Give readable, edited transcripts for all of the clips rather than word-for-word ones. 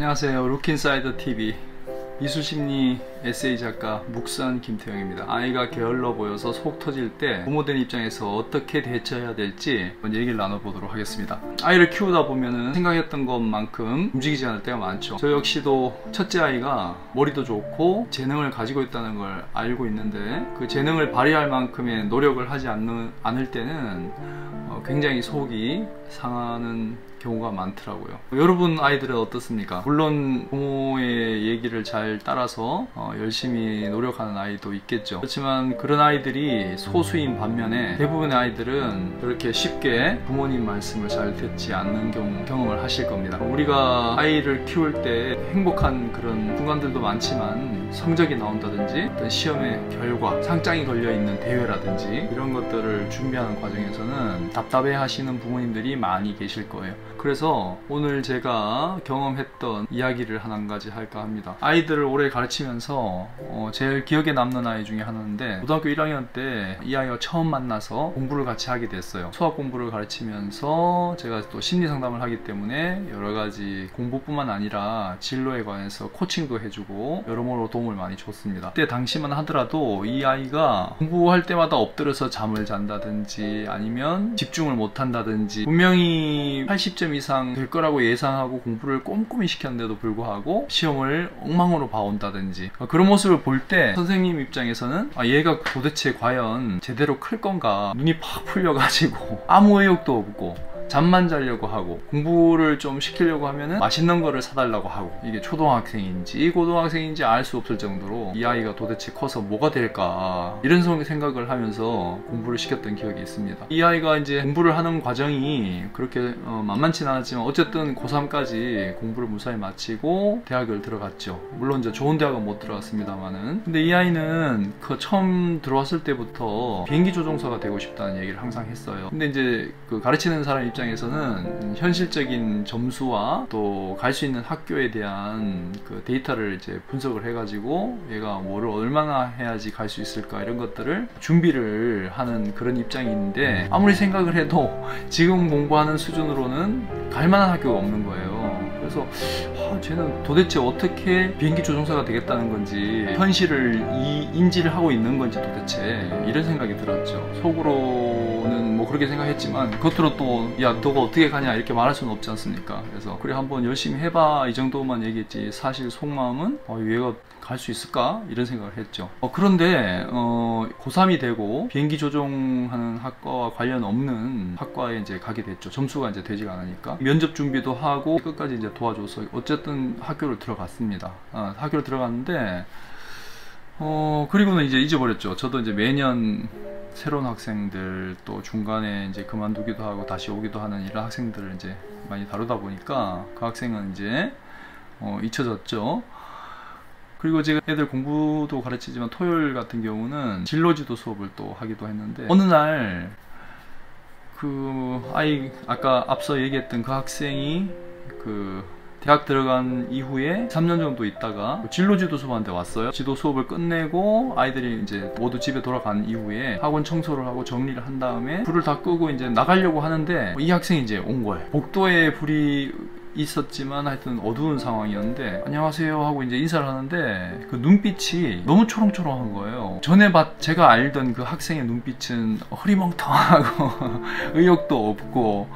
안녕하세요. 룩인사이더 TV 미술심리 에세이 작가 묵산 김태형입니다. 아이가 게을러 보여서 속 터질 때 부모된 입장에서 어떻게 대처해야 될지 먼저 얘기를 나눠보도록 하겠습니다. 아이를 키우다 보면은 생각했던 것만큼 움직이지 않을 때가 많죠. 저 역시도 첫째 아이가 머리도 좋고 재능을 가지고 있다는 걸 알고 있는데 그 재능을 발휘할 만큼의 노력을 하지 않을 때는 굉장히 속이 상하는 경우가 많더라고요. 여러분 아이들은 어떻습니까? 물론 부모의 얘기를 잘 따라서 열심히 노력하는 아이도 있겠죠. 그렇지만 그런 아이들이 소수인 반면에 대부분의 아이들은 그렇게 쉽게 부모님 말씀을 잘 듣지 않는 경험을 하실 겁니다. 우리가 아이를 키울 때 행복한 그런 순간들도 많지만 성적이 나온다든지 어떤 시험의 결과, 상장이 걸려있는 대회라든지 이런 것들을 준비하는 과정에서는 답답해 하시는 부모님들이 많이 계실 거예요. 그래서 오늘 제가 경험했던 이야기를 한 가지 할까 합니다. 아이들을 오래 가르치면서 제일 기억에 남는 아이 중에 하나인데, 고등학교 1학년 때 이 아이가 처음 만나서 공부를 같이 하게 됐어요. 수학 공부를 가르치면서 제가 또 심리 상담을 하기 때문에 여러 가지 공부뿐만 아니라 진로에 관해서 코칭도 해주고 여러모로 도움을 많이 줬습니다. 그때 당시만 하더라도 이 아이가 공부할 때마다 엎드려서 잠을 잔다든지 아니면 집중을 못 한다든지, 분명히 80점 이상 될 거라고 예상하고 공부를 꼼꼼히 시켰는데도 불구하고 시험을 엉망으로 봐온다든지, 그런 모습을 볼 때 선생님 입장에서는 얘가 도대체 과연 제대로 클 건가, 눈이 팍 풀려가지고 아무 의욕도 없고 잠만 자려고 하고 공부를 좀 시키려고 하면은 맛있는 거를 사달라고 하고, 이게 초등학생인지 고등학생인지 알 수 없을 정도로 이 아이가 도대체 커서 뭐가 될까, 이런 생각을 하면서 공부를 시켰던 기억이 있습니다. 이 아이가 이제 공부를 하는 과정이 그렇게 만만치는 않았지만 어쨌든 고3까지 공부를 무사히 마치고 대학을 들어갔죠. 물론 이제 좋은 대학은 못 들어갔습니다만은. 근데 이 아이는 그 처음 들어왔을 때부터 비행기 조종사가 되고 싶다는 얘기를 항상 했어요. 근데 이제 그 가르치는 사람 입장에서는 현실적인 점수와 또 갈 수 있는 학교에 대한 그 데이터를 이제 분석을 해가지고 얘가 뭐를 얼마나 해야지 갈 수 있을까, 이런 것들을 준비를 하는 그런 입장인데, 아무리 생각을 해도 지금 공부하는 수준으로는 갈 만한 학교가 없는 거예요. 그래서 쟤는 도대체 어떻게 비행기 조종사가 되겠다는 건지, 현실을 인지를 하고 있는 건지 도대체, 이런 생각이 들었죠. 속으로는 뭐 그렇게 생각했지만 겉으로 또 야 너가 어떻게 가냐 이렇게 말할 수는 없지 않습니까? 그래서 그래 한번 열심히 해봐 이 정도만 얘기했지, 사실 속마음은 얘가 갈 수 있을까? 이런 생각을 했죠. 그런데 고3이 되고 비행기 조종하는 학과와 관련 없는 학과에 이제 가게 됐죠. 점수가 이제 되지가 않으니까 면접 준비도 하고 끝까지 이제 도와줘서 어쨌든 학교를 들어갔습니다. 학교를 들어갔는데 그리고는 이제 잊어버렸죠. 저도 이제 매년 새로운 학생들, 또 중간에 이제 그만두기도 하고 다시 오기도 하는 이런 학생들을 이제 많이 다루다 보니까 그 학생은 이제 잊혀졌죠. 그리고 제가 애들 공부도 가르치지만 토요일 같은 경우는 진로지도 수업을 또 하기도 했는데, 어느 날 그 아이, 아까 앞서 얘기했던 그 학생이 그 대학 들어간 이후에 3년 정도 있다가 진로지도 수업한테 왔어요. 지도 수업을 끝내고 아이들이 이제 모두 집에 돌아간 이후에 학원 청소를 하고 정리를 한 다음에 불을 다 끄고 이제 나가려고 하는데 이 학생이 이제 온 거예요. 복도에 불이 있었지만 하여튼 어두운 상황이었는데 안녕하세요 하고 이제 인사를 하는데 그 눈빛이 너무 초롱초롱한 거예요. 전에 제가 알던 그 학생의 눈빛은 흐리멍텅하고 의욕도 없고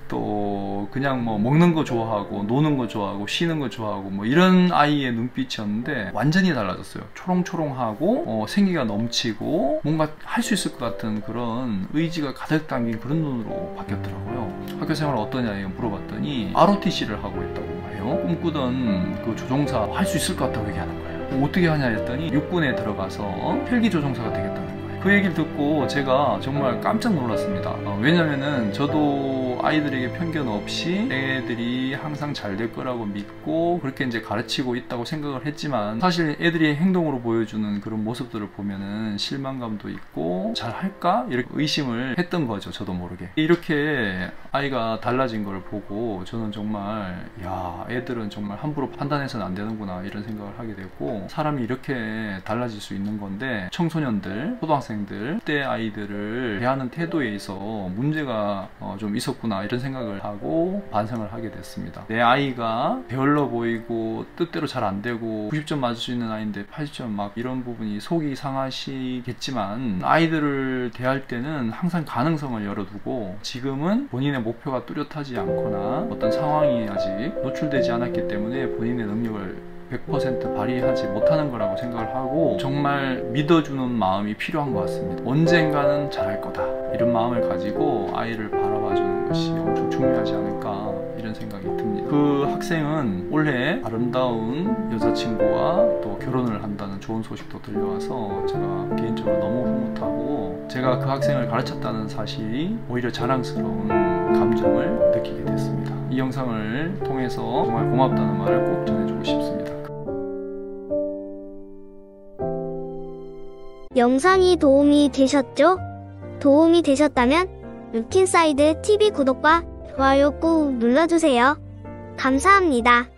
또 그냥 뭐 먹는 거 좋아하고 노는 거 좋아하고 쉬는 거 좋아하고 뭐 이런 아이의 눈빛이었는데 완전히 달라졌어요. 초롱초롱하고 생기가 넘치고 뭔가 할 수 있을 것 같은 그런 의지가 가득 담긴 그런 눈으로 바뀌었더라고요. 학교 생활 어떠냐 물어봤더니 ROTC를 하고 있다고 해요. 꿈꾸던 그 조종사 할 수 있을 것 같다고 얘기하는 거예요. 어떻게 하냐 했더니 육군에 들어가서 헬기 조종사가 되겠다는 거예요. 그 얘기를 듣고 제가 정말 깜짝 놀랐습니다. 왜냐면은 저도 아이들에게 편견 없이 애들이 항상 잘 될 거라고 믿고 그렇게 이제 가르치고 있다고 생각을 했지만, 사실 애들이 행동으로 보여주는 그런 모습들을 보면은 실망감도 있고 잘 할까? 이렇게 의심을 했던 거죠. 저도 모르게. 이렇게 아이가 달라진 걸 보고 저는 정말 야, 애들은 정말 함부로 판단해서는 안 되는구나 이런 생각을 하게 되고, 사람이 이렇게 달라질 수 있는 건데 청소년들, 초등학생들, 그때 아이들을 대하는 태도에 있어 문제가 좀 있었구나 있구나 이런 생각을 하고 반성을 하게 됐습니다. 내 아이가 게을러 보이고 뜻대로 잘 안 되고 90점 맞을 수 있는 아이인데 80점 막 이런 부분이 속이 상하시겠지만, 아이들을 대할 때는 항상 가능성을 열어두고, 지금은 본인의 목표가 뚜렷하지 않거나 어떤 상황이 아직 노출되지 않았기 때문에 본인의 능력을 100% 발휘하지 못하는 거라고 생각을 하고, 정말 믿어주는 마음이 필요한 것 같습니다. 언젠가는 잘할 거다 이런 마음을 가지고 아이를 바라봐주는 것이 엄청 중요하지 않을까 이런 생각이 듭니다. 그 학생은 올해 아름다운 여자친구와 또 결혼을 한다는 좋은 소식도 들려와서 제가 개인적으로 너무 흐뭇하고, 제가 그 학생을 가르쳤다는 사실이 오히려 자랑스러운 감정을 느끼게 됐습니다. 이 영상을 통해서 정말 고맙다는 말을 꼭 전해주고 싶습니다. 영상이 도움이 되셨죠? 도움이 되셨다면 루킨사이드 TV 구독과 좋아요 꾹 눌러주세요. 감사합니다.